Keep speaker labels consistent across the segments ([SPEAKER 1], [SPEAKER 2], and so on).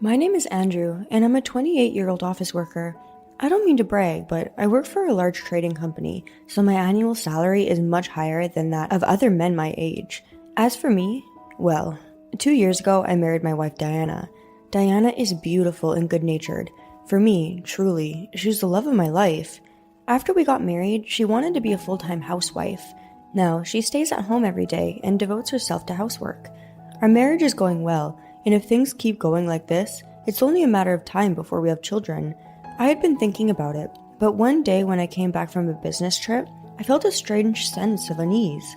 [SPEAKER 1] My name is Andrew, and I'm a 28-year-old office worker. I don't mean to brag, but I work for a large trading company, so my annual salary is much higher than that of other men my age. As for me, well, 2 years ago I married my wife Diana. Diana is beautiful and good-natured. For me, truly, she's the love of my life. After we got married, she wanted to be a full-time housewife. Now, she stays at home every day and devotes herself to housework. Our marriage is going well, and if things keep going like this, it's only a matter of time before we have children. I had been thinking about it, but one day when I came back from a business trip, I felt a strange sense of unease.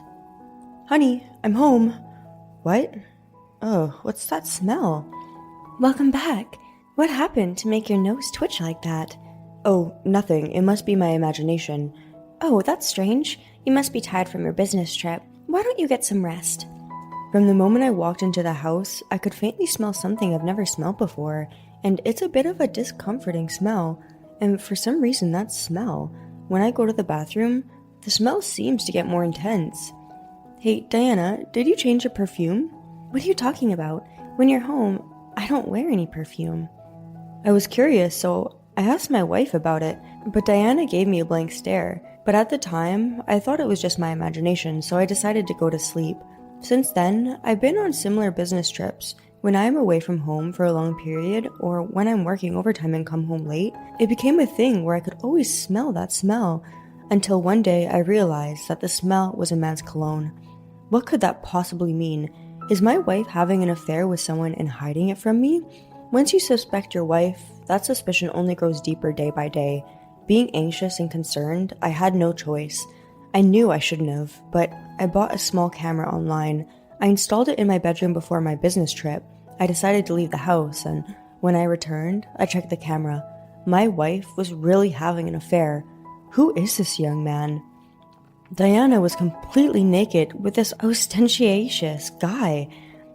[SPEAKER 1] "Honey, I'm home." "What? Oh, what's that smell?"
[SPEAKER 2] Welcome back. What happened to make your nose twitch like that?
[SPEAKER 1] "Oh, nothing. It must be my imagination."
[SPEAKER 2] Oh, that's strange. You must be tired from your business trip. Why don't you get some rest?
[SPEAKER 1] From the moment I walked into the house, I could faintly smell something I've never smelled before, and it's a bit of a discomforting smell. And for some reason, that smell, when I go to the bathroom, the smell seems to get more intense. "Hey, Diana, did you change your perfume?"
[SPEAKER 2] What are you talking about? When you're home, I don't wear any perfume.
[SPEAKER 1] I was curious, so I asked my wife about it, but Diana gave me a blank stare. But at the time, I thought it was just my imagination, so I decided to go to sleep. Since then, I've been on similar business trips. When I am away from home for a long period, or when I'm working overtime and come home late, it became a thing where I could always smell that smell, until one day I realized that the smell was a man's cologne. What could that possibly mean? Is my wife having an affair with someone and hiding it from me? Once you suspect your wife, that suspicion only grows deeper day by day. Being anxious and concerned, I had no choice. I knew I shouldn't have, but I bought a small camera online. I installed it in my bedroom before my business trip. I decided to leave the house, and when I returned, I checked the camera. My wife was really having an affair. Who is this young man? Diana was completely naked with this ostentatious guy.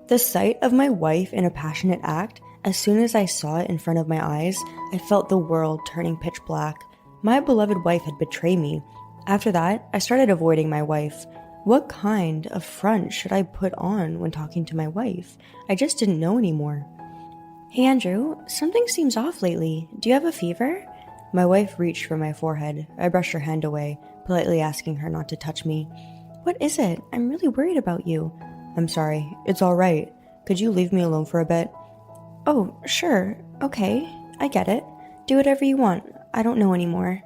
[SPEAKER 1] The sight of my wife in a passionate act, as soon as I saw it in front of my eyes, I felt the world turning pitch black. My beloved wife had betrayed me. After that, I started avoiding my wife. What kind of front should I put on when talking to my wife? I just didn't know anymore.
[SPEAKER 2] Hey Andrew, something seems off lately. Do you have a fever?
[SPEAKER 1] My wife reached for my forehead. I brushed her hand away, politely asking her not to touch me.
[SPEAKER 2] What is it? I'm really worried about you.
[SPEAKER 1] "I'm sorry. It's all right. Could you leave me alone for a bit?"
[SPEAKER 2] Oh, sure. Okay, I get it. Do whatever you want. I don't know anymore.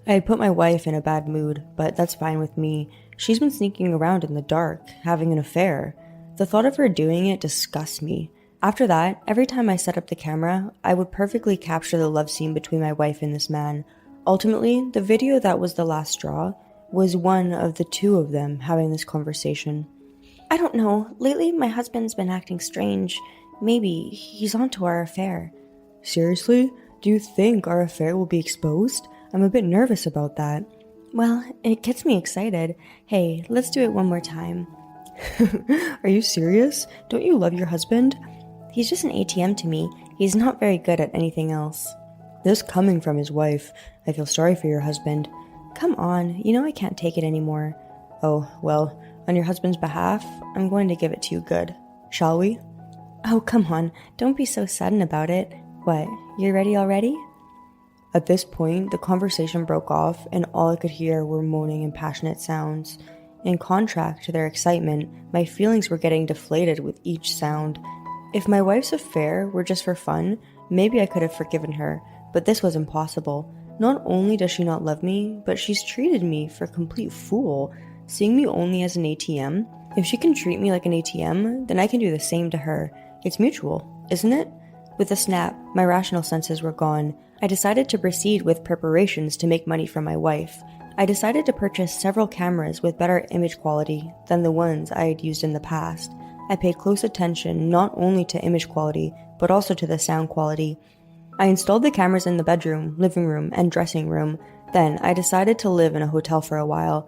[SPEAKER 1] I had put my wife in a bad mood, but that's fine with me. She's been sneaking around in the dark, having an affair. The thought of her doing it disgusts me. After that, every time I set up the camera, I would perfectly capture the love scene between my wife and this man. Ultimately, the video that was the last straw was one of the two of them having this conversation.
[SPEAKER 2] I don't know. Lately, my husband's been acting strange. Maybe he's onto our affair.
[SPEAKER 1] Seriously? Do you think our affair will be exposed? I'm a bit nervous about that.
[SPEAKER 2] Well, it gets me excited. Hey, let's do it one more time.
[SPEAKER 1] Are you serious? Don't you love your husband?
[SPEAKER 2] He's just an ATM to me. He's not very good at anything else.
[SPEAKER 1] This coming from his wife. I feel sorry for your husband.
[SPEAKER 2] Come on, you know I can't take it anymore.
[SPEAKER 1] Oh, well, on your husband's behalf, I'm going to give it to you good. Shall we?
[SPEAKER 2] Oh, come on. Don't be so sudden about it. What, you're ready already?
[SPEAKER 1] At this point, the conversation broke off, and all I could hear were moaning and passionate sounds. In contrast to their excitement, my feelings were getting deflated with each sound. If my wife's affair were just for fun, maybe I could have forgiven her, but this was impossible. Not only does she not love me, but she's treated me for a complete fool, seeing me only as an ATM. If she can treat me like an ATM, then I can do the same to her. It's mutual, isn't it? With a snap, my rational senses were gone. I decided to proceed with preparations to make money from my wife. I decided to purchase several cameras with better image quality than the ones I had used in the past. I paid close attention not only to image quality, but also to the sound quality. I installed the cameras in the bedroom, living room, and dressing room. Then I decided to live in a hotel for a while.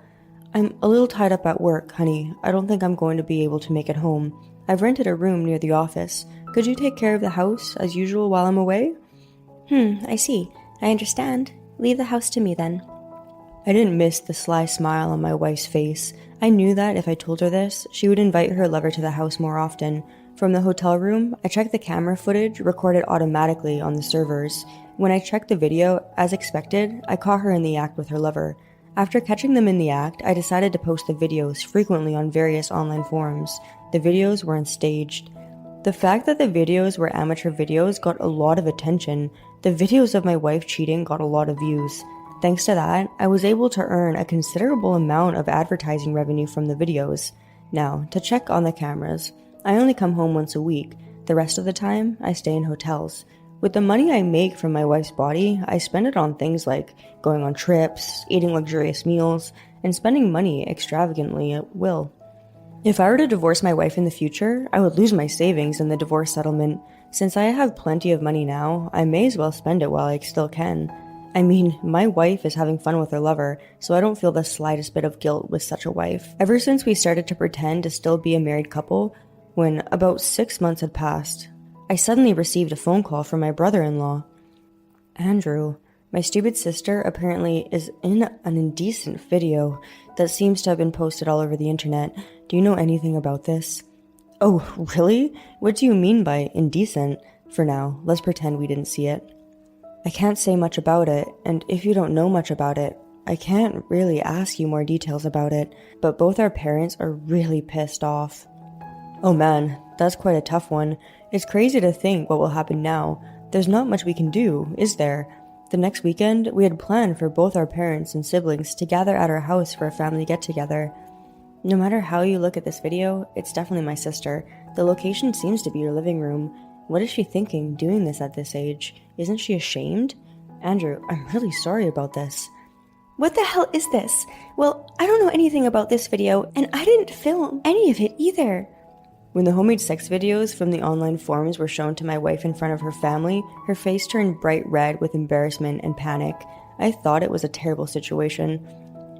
[SPEAKER 1] "I'm a little tied up at work, honey. I don't think I'm going to be able to make it home. I've rented a room near the office. Could you take care of the house as usual while I'm away?"
[SPEAKER 2] I see. I understand. Leave the house to me then.
[SPEAKER 1] I didn't miss the sly smile on my wife's face. I knew that if I told her this, she would invite her lover to the house more often. From the hotel room, I checked the camera footage recorded automatically on the servers. When I checked the video, as expected, I caught her in the act with her lover. After catching them in the act, I decided to post the videos frequently on various online forums. The videos were unstaged. The fact that the videos were amateur videos got a lot of attention. The videos of my wife cheating got a lot of views. Thanks to that, I was able to earn a considerable amount of advertising revenue from the videos. Now, to check on the cameras, I only come home once a week. The rest of the time, I stay in hotels. With the money I make from my wife's body, I spend it on things like going on trips, eating luxurious meals, and spending money extravagantly at will. If I were to divorce my wife in the future, I would lose my savings in the divorce settlement. Since I have plenty of money now, I may as well spend it while I still can. I mean, my wife is having fun with her lover, so I don't feel the slightest bit of guilt with such a wife. Ever since we started to pretend to still be a married couple, when about 6 months had passed, I suddenly received a phone call from my brother-in-law. Andrew, my stupid sister apparently is in an indecent video that seems to have been posted all over the internet. Do you know anything about this? Oh, really? What do you mean by indecent? For now, let's pretend we didn't see it. I can't say much about it, and if you don't know much about it, I can't really ask you more details about it, but both our parents are really pissed off. Oh man, that's quite a tough one. It's crazy to think what will happen now. There's not much we can do, is there? The next weekend, we had planned for both our parents and siblings to gather at our house for a family get-together. No matter how you look at this video, it's definitely my sister. The location seems to be your living room. What is she thinking doing this at this age? Isn't she ashamed? Andrew, I'm really sorry about this.
[SPEAKER 2] What the hell is this? Well, I don't know anything about this video, and I didn't film any of it either.
[SPEAKER 1] When the homemade sex videos from the online forums were shown to my wife in front of her family, her face turned bright red with embarrassment and panic. I thought it was a terrible situation.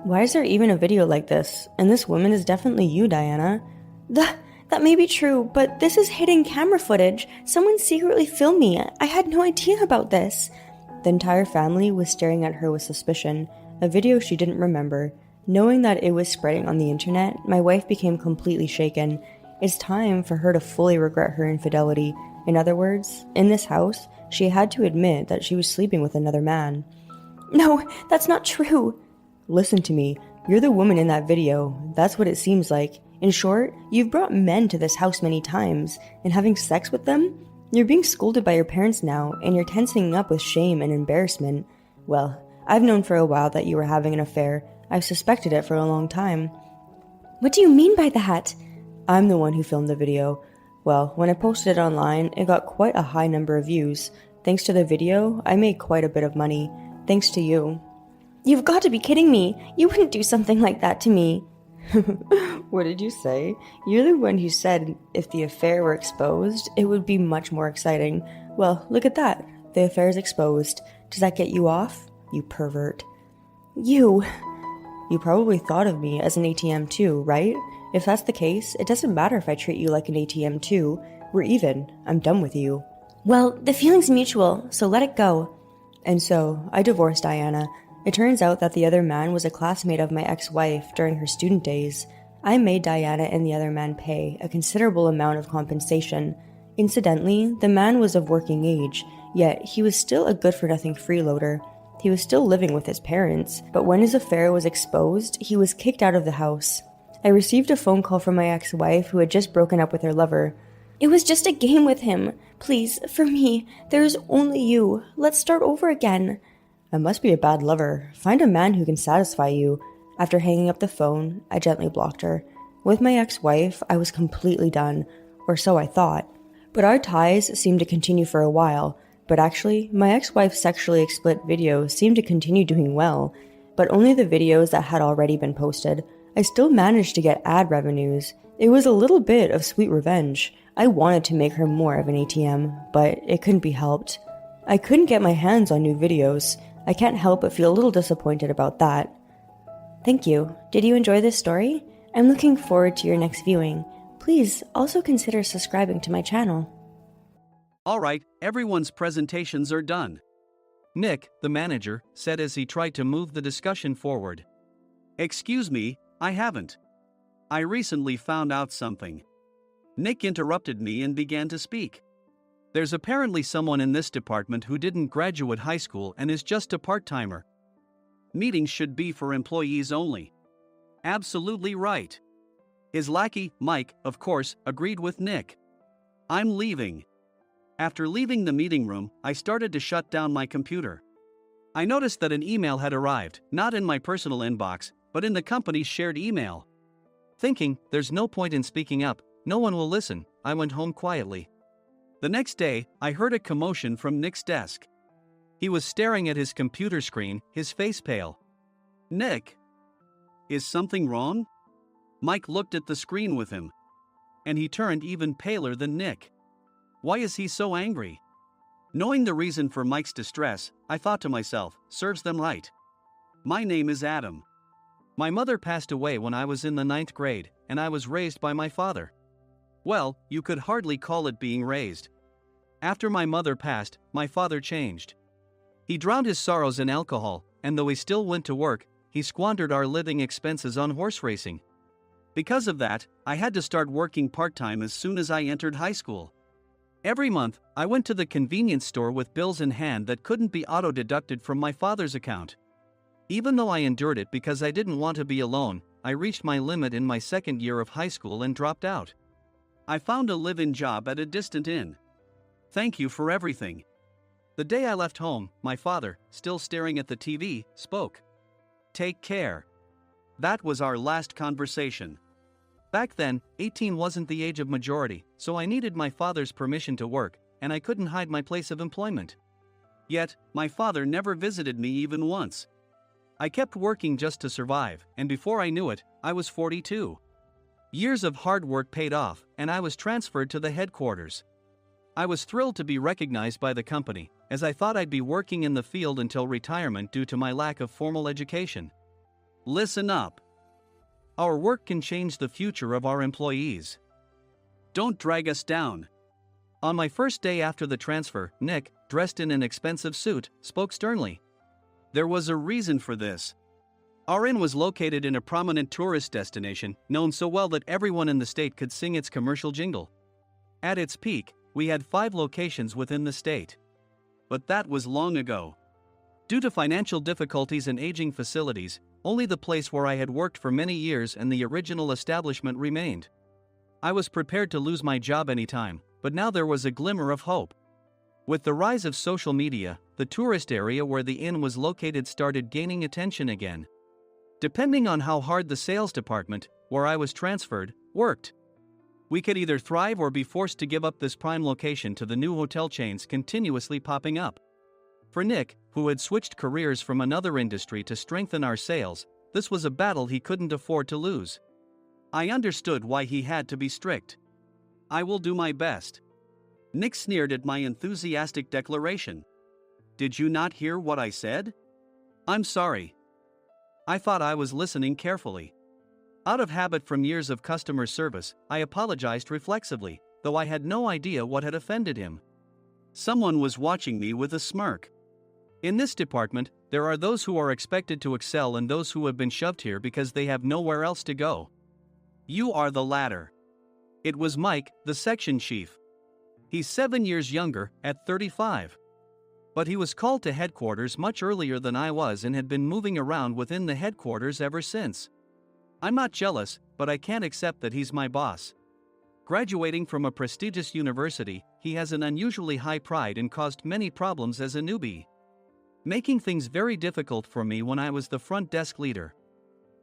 [SPEAKER 1] Why is there even a video like this? And this woman is definitely you, Diana.
[SPEAKER 2] That may be true, but this is hidden camera footage. Someone secretly filmed me. I had no idea about this.
[SPEAKER 1] The entire family was staring at her with suspicion, a video she didn't remember. Knowing that it was spreading on the internet, my wife became completely shaken. It's time for her to fully regret her infidelity. In other words, in this house, she had to admit that she was sleeping with another man.
[SPEAKER 2] No, that's not true.
[SPEAKER 1] Listen to me. You're the woman in that video. That's what it seems like. In short, you've brought men to this house many times, and having sex with them? You're being scolded by your parents now, and you're tensing up with shame and embarrassment. Well, I've known for a while that you were having an affair. I've suspected it for a long time.
[SPEAKER 2] What do you mean by that?
[SPEAKER 1] I'm the one who filmed the video. Well, when I posted it online, it got quite a high number of views. Thanks to the video, I made quite a bit of money. Thanks to you.
[SPEAKER 2] You've got to be kidding me. You wouldn't do something like that to me.
[SPEAKER 1] What did you say? You're the one who said if the affair were exposed, it would be much more exciting. Well, look at that. The affair is exposed. Does that get you off? You pervert.
[SPEAKER 2] You
[SPEAKER 1] probably thought of me as an ATM too, right? If that's the case, it doesn't matter if I treat you like an ATM too. We're even. I'm done with you.
[SPEAKER 2] Well, the feeling's mutual, so let it go.
[SPEAKER 1] And so, I divorced Diana. It turns out that the other man was a classmate of my ex-wife during her student days. I made Diana and the other man pay a considerable amount of compensation. Incidentally, the man was of working age, yet he was still a good-for-nothing freeloader. He was still living with his parents, but when his affair was exposed, he was kicked out of the house. I received a phone call from my ex-wife who had just broken up with her lover.
[SPEAKER 2] It was just a game with him. Please, for me, there's only you. Let's start over again.
[SPEAKER 1] I must be a bad lover. Find a man who can satisfy you. After hanging up the phone, I gently blocked her. With my ex-wife, I was completely done, or so I thought. But our ties seemed to continue for a while. But actually, my ex-wife's sexually explicit videos seemed to continue doing well, but only the videos that had already been posted. I still managed to get ad revenues. It was a little bit of sweet revenge. I wanted to make her more of an ATM, but it couldn't be helped. I couldn't get my hands on new videos. I can't help but feel a little disappointed about that.
[SPEAKER 2] Thank you. Did you enjoy this story? I'm looking forward to your next viewing. Please also consider subscribing to my channel.
[SPEAKER 3] Alright, everyone's presentations are done. Nick, the manager, said as he tried to move the discussion forward. Excuse me, I haven't. I recently found out something. Nick interrupted me and began to speak. There's apparently someone in this department who didn't graduate high school and is just a part-timer. Meetings should be for employees only. Absolutely right. His lackey, Mike, of course, agreed with Nick. I'm leaving. After leaving the meeting room, I started to shut down my computer. I noticed that an email had arrived, not in my personal inbox, but in the company's shared email. Thinking, there's no point in speaking up, no one will listen, I went home quietly. The next day, I heard a commotion from Nick's desk. He was staring at his computer screen, his face pale. Nick! Is something wrong? Mike looked at the screen with him. And he turned even paler than Nick. Why is he so angry? Knowing the reason for Mike's distress, I thought to myself, serves them right. My name is Adam. My mother passed away when I was in the 9th grade, and I was raised by my father. Well, you could hardly call it being raised. After my mother passed, my father changed. He drowned his sorrows in alcohol, and though he still went to work, he squandered our living expenses on horse racing. Because of that, I had to start working part-time as soon as I entered high school. Every month, I went to the convenience store with bills in hand that couldn't be auto-deducted from my father's account. Even though I endured it because I didn't want to be alone, I reached my limit in my 2nd year of high school and dropped out. I found a live-in job at a distant inn. Thank you for everything. The day I left home, my father, still staring at the TV, spoke. Take care. That was our last conversation. Back then, 18 wasn't the age of majority, so I needed my father's permission to work, and I couldn't hide my place of employment. Yet, my father never visited me even once. I kept working just to survive, and before I knew it, I was 42. Years of hard work paid off, and I was transferred to the headquarters. I was thrilled to be recognized by the company, as I thought I'd be working in the field until retirement due to my lack of formal education. Listen up. Our work can change the future of our employees. Don't drag us down. On my first day after the transfer, Nick, dressed in an expensive suit, spoke sternly. There was a reason for this. Our inn was located in a prominent tourist destination, known so well that everyone in the state could sing its commercial jingle. At its peak, we had 5 locations within the state. But that was long ago. Due to financial difficulties and aging facilities, only the place where I had worked for many years and the original establishment remained. I was prepared to lose my job anytime, but now there was a glimmer of hope. With the rise of social media, the tourist area where the inn was located started gaining attention again. Depending on how hard the sales department, where I was transferred, worked, we could either thrive or be forced to give up this prime location to the new hotel chains continuously popping up. For Nick, who had switched careers from another industry to strengthen our sales, this was a battle he couldn't afford to lose. I understood why he had to be strict. I will do my best. Nick sneered at my enthusiastic declaration. Did you not hear what I said? I'm sorry. I thought I was listening carefully. Out of habit from years of customer service, I apologized reflexively, though I had no idea what had offended him. Someone was watching me with a smirk. In this department, there are those who are expected to excel and those who have been shoved here because they have nowhere else to go. You are the latter. It was Mike, the section chief. He's 7 years younger, at 35. But he was called to headquarters much earlier than I was and had been moving around within the headquarters ever since. I'm not jealous, but I can't accept that he's my boss. Graduating from a prestigious university, he has an unusually high pride and caused many problems as a newbie, making things very difficult for me when I was the front desk leader.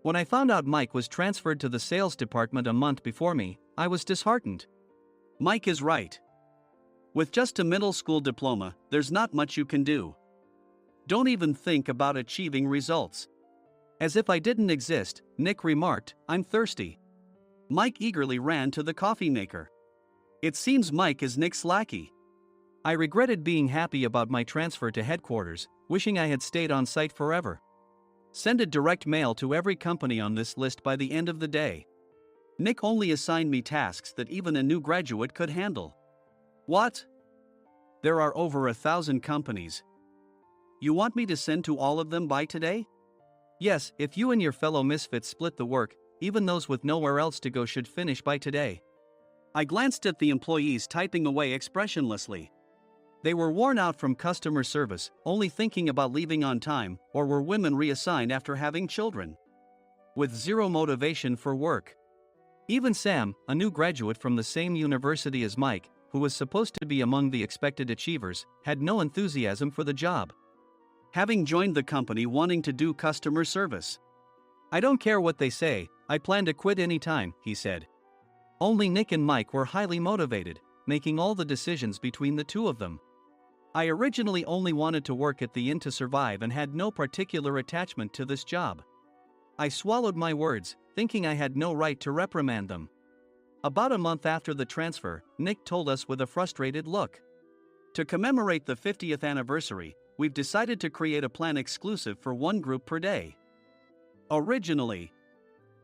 [SPEAKER 3] When I found out Mike was transferred to the sales department a month before me, I was disheartened. Mike is right. With just a middle school diploma, there's not much you can do. Don't even think about achieving results. As if I didn't exist, Nick remarked, I'm thirsty. Mike eagerly ran to the coffee maker. It seems Mike is Nick's lackey. I regretted being happy about my transfer to headquarters, wishing I had stayed on site forever. Send a direct mail to every company on this list by the end of the day. Nick only assigned me tasks that even a new graduate could handle. What? There are over 1,000 companies. You want me to send to all of them by today? Yes, if you and your fellow misfits split the work, even those with nowhere else to go should finish by today. I glanced at the employees typing away expressionlessly. They were worn out from customer service, only thinking about leaving on time, or were women reassigned after having children. With zero motivation for work. Even Sam, a new graduate from the same university as Mike, who was supposed to be among the expected achievers, had no enthusiasm for the job. Having joined the company wanting to do customer service. "I don't care what they say, I plan to quit anytime," he said. Only Nick and Mike were highly motivated, making all the decisions between the two of them. I originally only wanted to work at the inn to survive and had no particular attachment to this job. I swallowed my words, thinking I had no right to reprimand them. About a month after the transfer, Nick told us with a frustrated look. "To commemorate the 50th anniversary, we've decided to create a plan exclusive for one group per day. Originally,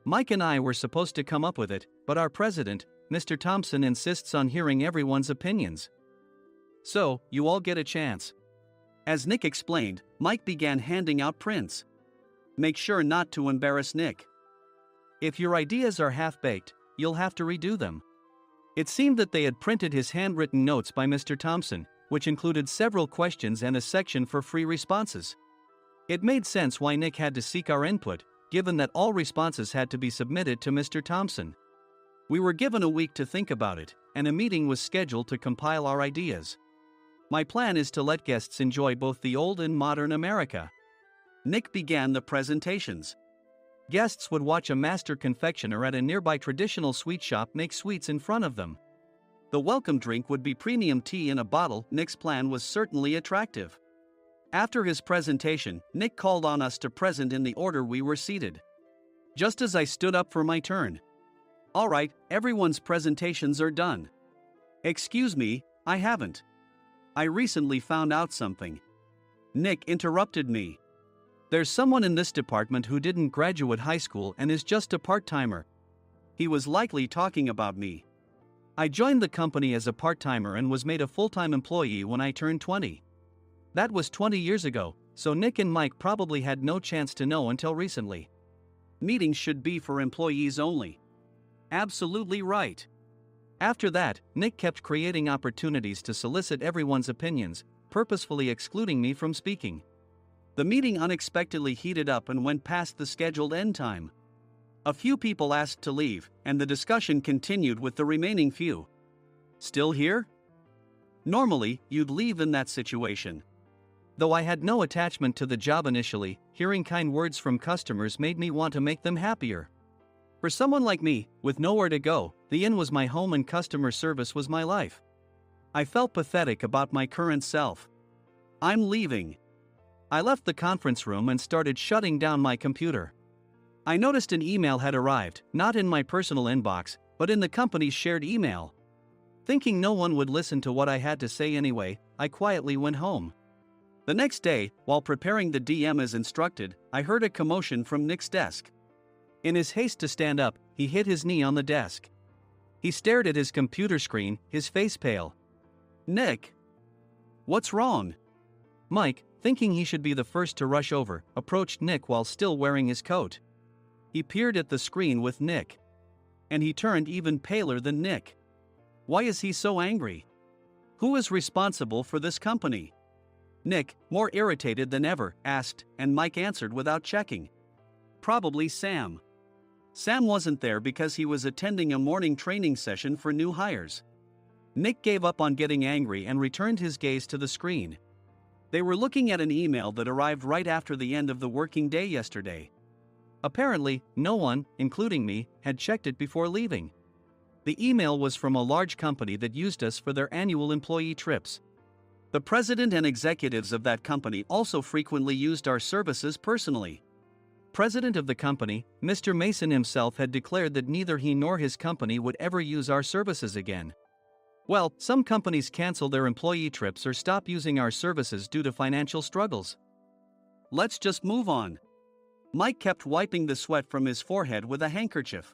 [SPEAKER 3] Mike and I were supposed to come up with it, but our president, Mr. Thompson, insists on hearing everyone's opinions. So, you all get a chance." As Nick explained, Mike began handing out prints. "Make sure not to embarrass Nick. If your ideas are half-baked, you'll have to redo them." It seemed that they had printed his handwritten notes by Mr. Thompson, which included several questions and a section for free responses. It made sense why Nick had to seek our input, given that all responses had to be submitted to Mr. Thompson. We were given a week to think about it, and a meeting was scheduled to compile our ideas. My plan is to let guests enjoy both the old and modern America. Nick began the presentations. Guests would watch a master confectioner at a nearby traditional sweet shop make sweets in front of them. The welcome drink would be premium tea in a bottle. Nick's plan was certainly attractive. After his presentation, Nick called on us to present in the order we were seated. Just as I stood up for my turn. "All right, everyone's presentations are done." "Excuse me, I haven't. I recently found out something." Nick interrupted me. "There's someone in this department who didn't graduate high school and is just a part-timer." He was likely talking about me. I joined the company as a part-timer and was made a full-time employee when I turned 20. That was 20 years ago, so Nick and Mike probably had no chance to know until recently. Meetings should be for employees only. Absolutely right. After that, Nick kept creating opportunities to solicit everyone's opinions, purposefully excluding me from speaking. The meeting unexpectedly heated up and went past the scheduled end time. A few people asked to leave, and the discussion continued with the remaining few. "Still here?" Normally, you'd leave in that situation. Though I had no attachment to the job initially, hearing kind words from customers made me want to make them happier. For someone like me, with nowhere to go, the inn was my home and customer service was my life. I felt pathetic about my current self. "I'm leaving." I left the conference room and started shutting down my computer. I noticed an email had arrived, not in my personal inbox, but in the company's shared email. Thinking no one would listen to what I had to say anyway, I quietly went home. The next day, while preparing the DM as instructed, I heard a commotion from Nick's desk. In his haste to stand up, he hit his knee on the desk. He stared at his computer screen, his face pale. "Nick! What's wrong?" Mike, thinking he should be the first to rush over, approached Nick while still wearing his coat. He peered at the screen with Nick. And he turned even paler than Nick. Why is he so angry? Who is responsible for this company? Nick, more irritated than ever, asked, and Mike answered without checking. Probably Sam. Sam wasn't there because he was attending a morning training session for new hires. Nick gave up on getting angry and returned his gaze to the screen. They were looking at an email that arrived right after the end of the working day yesterday. Apparently, no one, including me, had checked it before leaving. The email was from a large company that used us for their annual employee trips. The president and executives of that company also frequently used our services personally. President of the company, Mr. Mason himself, had declared that neither he nor his company would ever use our services again. Well, some companies cancel their employee trips or stop using our services due to financial struggles. Let's just move on. Mike kept wiping the sweat from his forehead with a handkerchief.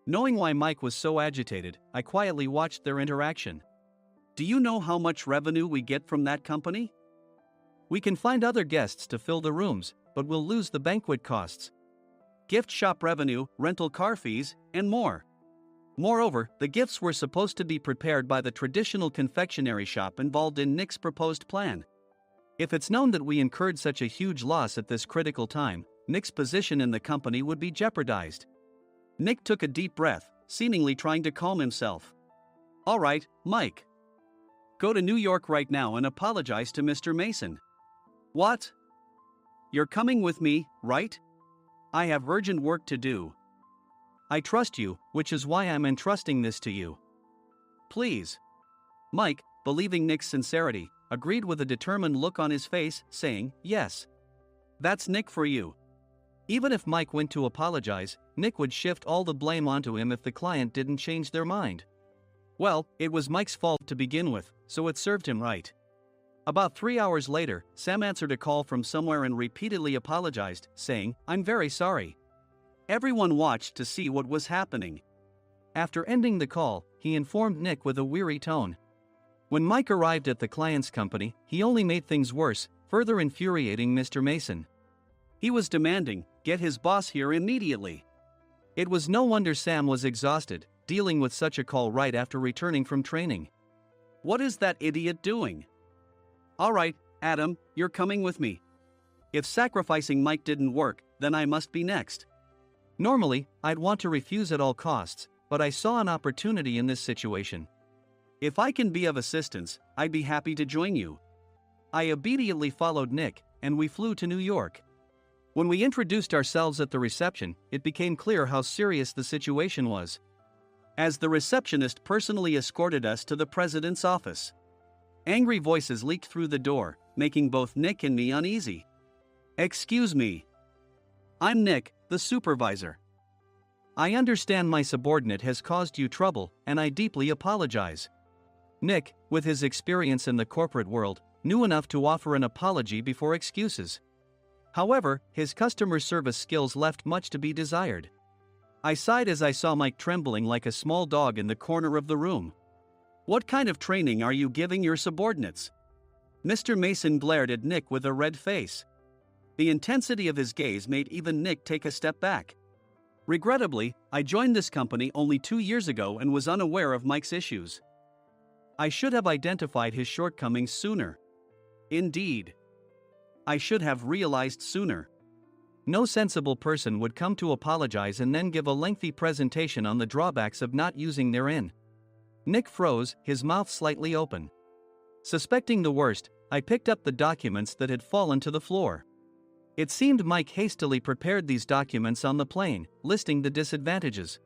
[SPEAKER 3] Knowing why Mike was so agitated, I quietly watched their interaction. Do you know how much revenue we get from that company? We can find other guests to fill the rooms, but we'll lose the banquet costs, gift shop revenue, rental car fees, and more. Moreover, the gifts were supposed to be prepared by the traditional confectionery shop involved in Nick's proposed plan. If it's known that we incurred such a huge loss at this critical time, Nick's position in the company would be jeopardized. Nick took a deep breath, seemingly trying to calm himself. All right, Mike. Go to New York right now and apologize to Mr. Mason. What? You're coming with me, right? I have urgent work to do. I trust you, which is why I'm entrusting this to you. Please. Mike, believing Nick's sincerity, agreed with a determined look on his face, saying, yes. That's Nick for you. Even if Mike went to apologize, Nick would shift all the blame onto him if the client didn't change their mind. Well, it was Mike's fault to begin with, so it served him right. About 3 hours later, Sam answered a call from somewhere and repeatedly apologized, saying, I'm very sorry. Everyone watched to see what was happening. After ending the call, he informed Nick with a weary tone. When Mike arrived at the client's company, he only made things worse, further infuriating Mr. Mason. He was demanding, get his boss here immediately. It was no wonder Sam was exhausted, dealing with such a call right after returning from training. What is that idiot doing? All right, Adam, you're coming with me. If sacrificing Mike didn't work, then I must be next. Normally, I'd want to refuse at all costs, but I saw an opportunity in this situation. If I can be of assistance, I'd be happy to join you. I immediately followed Nick, and we flew to New York. When we introduced ourselves at the reception, it became clear how serious the situation was. As the receptionist personally escorted us to the president's office. Angry voices leaked through the door, making both Nick and me uneasy. Excuse me. I'm Nick, the supervisor. I understand my subordinate has caused you trouble, and I deeply apologize. Nick, with his experience in the corporate world, knew enough to offer an apology before excuses. However, his customer service skills left much to be desired. I sighed as I saw Mike trembling like a small dog in the corner of the room. What kind of training are you giving your subordinates? Mr. Mason glared at Nick with a red face. The intensity of his gaze made even Nick take a step back. Regrettably, I joined this company only 2 years ago and was unaware of Mike's issues. I should have identified his shortcomings sooner. Indeed. I should have realized sooner. No sensible person would come to apologize and then give a lengthy presentation on the drawbacks of not using their in. Nick froze, his mouth slightly open. Suspecting the worst, I picked up the documents that had fallen to the floor. It seemed Mike hastily prepared these documents on the plane, listing the disadvantages.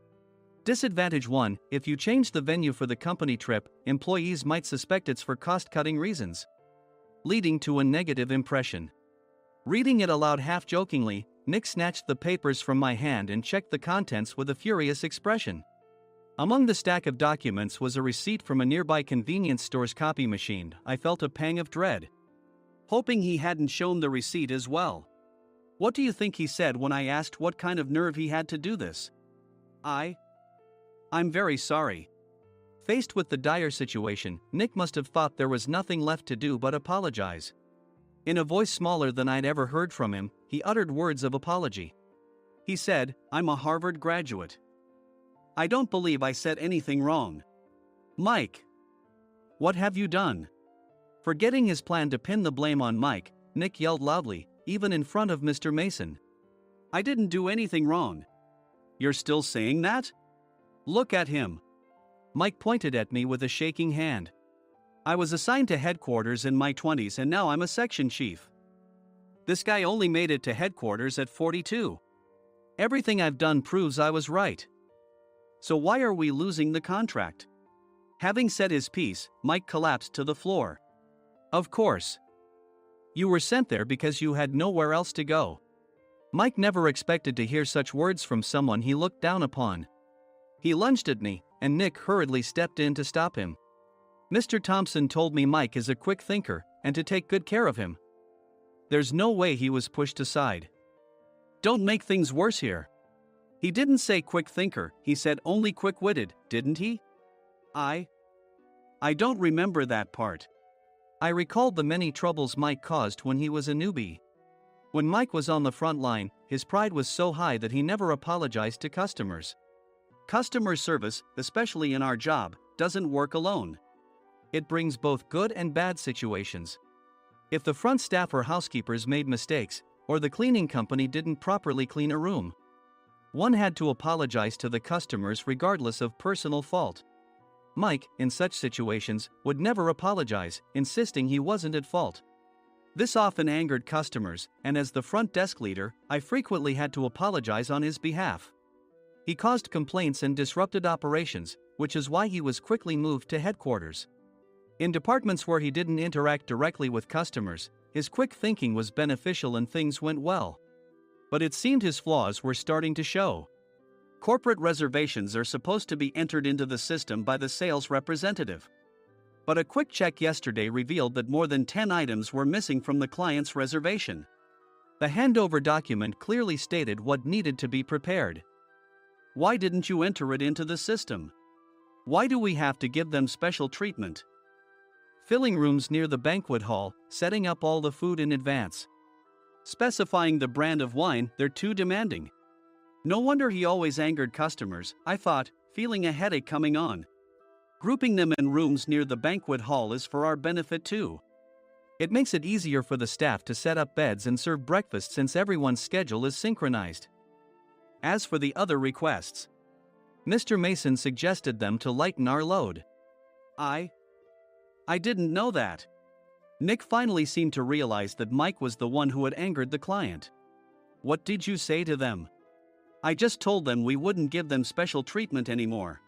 [SPEAKER 3] Disadvantage 1: if you change the venue for the company trip, employees might suspect it's for cost-cutting reasons, leading to a negative impression. Reading it aloud half-jokingly, Nick snatched the papers from my hand and checked the contents with a furious expression. Among the stack of documents was a receipt from a nearby convenience store's copy machine. I felt a pang of dread, hoping he hadn't shown the receipt as well. What do you think he said when I asked what kind of nerve he had to do this? I'm very sorry. Faced with the dire situation, Nick must have thought there was nothing left to do but apologize. In a voice smaller than I'd ever heard from him, he uttered words of apology. He said, I'm a Harvard graduate. I don't believe I said anything wrong. Mike! What have you done? Forgetting his plan to pin the blame on Mike, Nick yelled loudly, even in front of Mr. Mason. I didn't do anything wrong. You're still saying that? Look at him. Mike pointed at me with a shaking hand. I was assigned to headquarters in my 20s and now I'm a section chief. This guy only made it to headquarters at 42. Everything I've done proves I was right. So why are we losing the contract? Having said his piece, Mike collapsed to the floor. Of course. You were sent there because you had nowhere else to go. Mike never expected to hear such words from someone he looked down upon. He lunged at me, and Nick hurriedly stepped in to stop him. Mr. Thompson told me Mike is a quick thinker, and to take good care of him. There's no way he was pushed aside. Don't make things worse here. He didn't say quick thinker, he said only quick-witted, didn't he? I don't remember that part. I recalled the many troubles Mike caused when he was a newbie. When Mike was on the front line, his pride was so high that he never apologized to customers. Customer service, especially in our job, doesn't work alone. It brings both good and bad situations. If the front staff or housekeepers made mistakes, or the cleaning company didn't properly clean a room, one had to apologize to the customers regardless of personal fault. Mike, in such situations, would never apologize, insisting he wasn't at fault. This often angered customers, and as the front desk leader, I frequently had to apologize on his behalf. He caused complaints and disrupted operations, which is why he was quickly moved to headquarters. In departments where he didn't interact directly with customers, his quick thinking was beneficial and things went well. But it seemed his flaws were starting to show. Corporate reservations are supposed to be entered into the system by the sales representative. But a quick check yesterday revealed that more than 10 items were missing from the client's reservation. The handover document clearly stated what needed to be prepared. Why didn't you enter it into the system? Why do we have to give them special treatment? Filling rooms near the banquet hall, setting up all the food in advance. Specifying the brand of wine, they're too demanding. No wonder he always angered customers, I thought, feeling a headache coming on. Grouping them in rooms near the banquet hall is for our benefit too. It makes it easier for the staff to set up beds and serve breakfast since everyone's schedule is synchronized. As for the other requests, Mr. Mason suggested them to lighten our load. I didn't know that. Nick finally seemed to realize that Mike was the one who had angered the client. What did you say to them? I just told them we wouldn't give them special treatment anymore.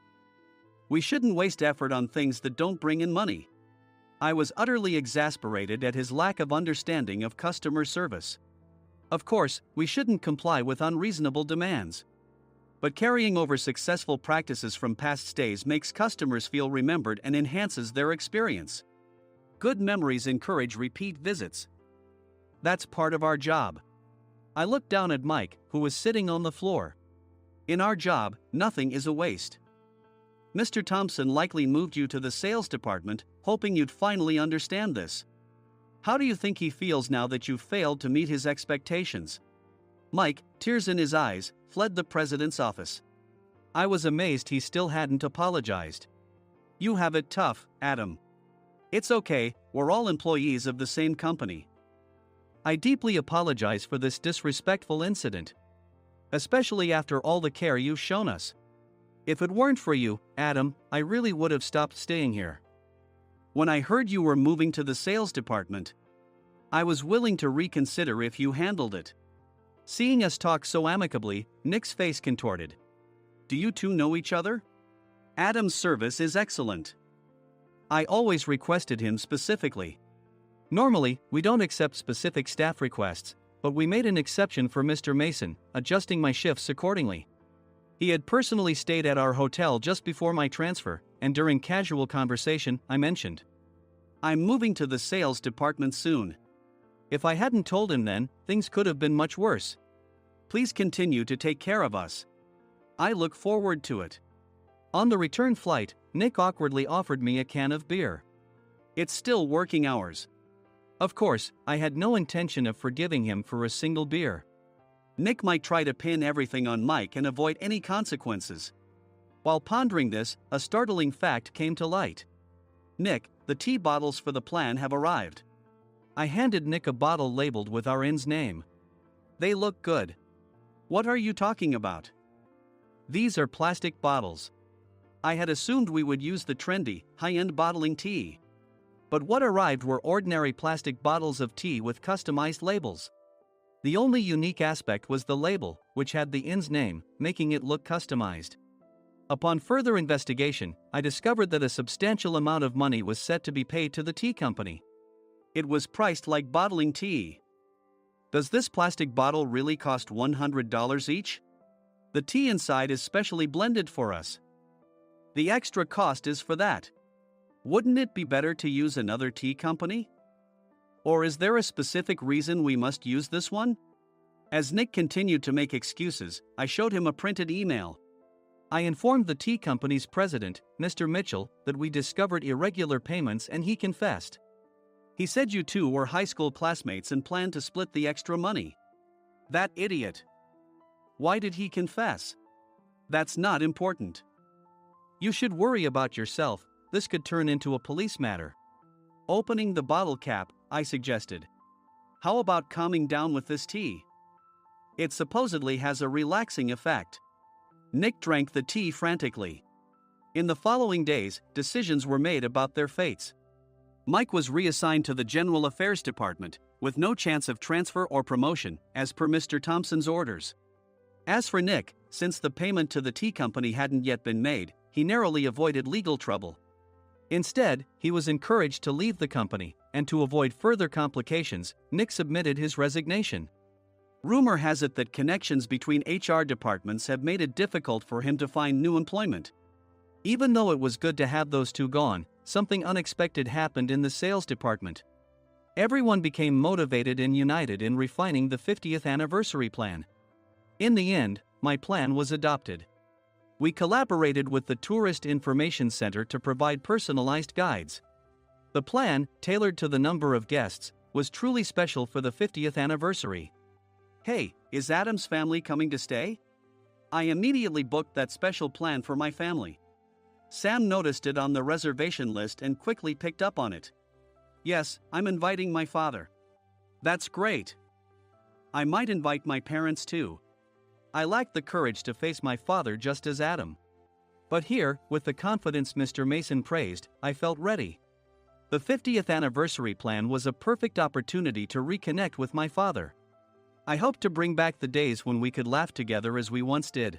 [SPEAKER 3] We shouldn't waste effort on things that don't bring in money. I was utterly exasperated at his lack of understanding of customer service. Of course, we shouldn't comply with unreasonable demands. But carrying over successful practices from past stays makes customers feel remembered and enhances their experience. Good memories encourage repeat visits. That's part of our job. I looked down at Mike, who was sitting on the floor. In our job, nothing is a waste. Mr. Thompson likely moved you to the sales department, hoping you'd finally understand this. How do you think he feels now that you've failed to meet his expectations? Mike, tears in his eyes, fled the president's office. I was amazed he still hadn't apologized. You have it tough, Adam. It's okay, we're all employees of the same company. I deeply apologize for this disrespectful incident. Especially after all the care you've shown us. If it weren't for you, Adam, I really would have stopped staying here. When I heard you were moving to the sales department, I was willing to reconsider if you handled it. Seeing us talk so amicably, Nick's face contorted. Do you two know each other? Adam's service is excellent. I always requested him specifically. Normally, we don't accept specific staff requests, but we made an exception for Mr. Mason, adjusting my shifts accordingly. He had personally stayed at our hotel just before my transfer, and during casual conversation, I mentioned, I'm moving to the sales department soon. If I hadn't told him then, things could have been much worse. Please continue to take care of us. I look forward to it. On the return flight, Nick awkwardly offered me a can of beer. It's still working hours. Of course, I had no intention of forgiving him for a single beer. Nick might try to pin everything on Mike and avoid any consequences. While pondering this, a startling fact came to light. Nick, the tea bottles for the plan have arrived. I handed Nick a bottle labeled with our inn's name. They look good. What are you talking about? These are plastic bottles. I had assumed we would use the trendy, high-end bottling tea. But what arrived were ordinary plastic bottles of tea with customized labels. The only unique aspect was the label, which had the inn's name, making it look customized. Upon further investigation, I discovered that a substantial amount of money was set to be paid to the tea company. It was priced like bottling tea. Does this plastic bottle really cost $100 each? The tea inside is specially blended for us. The extra cost is for that. Wouldn't it be better to use another tea company? Or is there a specific reason we must use this one? As Nick continued to make excuses, I showed him a printed email. I informed the tea company's president, Mr. Mitchell, that we discovered irregular payments and he confessed. He said you two were high school classmates and planned to split the extra money. That idiot. Why did he confess? That's not important. You should worry about yourself, this could turn into a police matter. Opening the bottle cap, I suggested. How about calming down with this tea? It supposedly has a relaxing effect. Nick drank the tea frantically. In the following days, decisions were made about their fates. Mike was reassigned to the General Affairs Department, with no chance of transfer or promotion, as per Mr. Thompson's orders. As for Nick, since the payment to the tea company hadn't yet been made, he narrowly avoided legal trouble. Instead, he was encouraged to leave the company, and to avoid further complications, Nick submitted his resignation. Rumor has it that connections between HR departments have made it difficult for him to find new employment. Even though it was good to have those two gone, something unexpected happened in the sales department. Everyone became motivated and united in refining the 50th anniversary plan. In the end, my plan was adopted. We collaborated with the Tourist Information Center to provide personalized guides. The plan, tailored to the number of guests, was truly special for the 50th anniversary. Hey, is Adam's family coming to stay? I immediately booked that special plan for my family. Sam noticed it on the reservation list and quickly picked up on it. Yes, I'm inviting my father. That's great. I might invite my parents too. I lacked the courage to face my father just as Adam. But here, with the confidence Mr. Mason praised, I felt ready. The 50th anniversary plan was a perfect opportunity to reconnect with my father. I hoped to bring back the days when we could laugh together as we once did.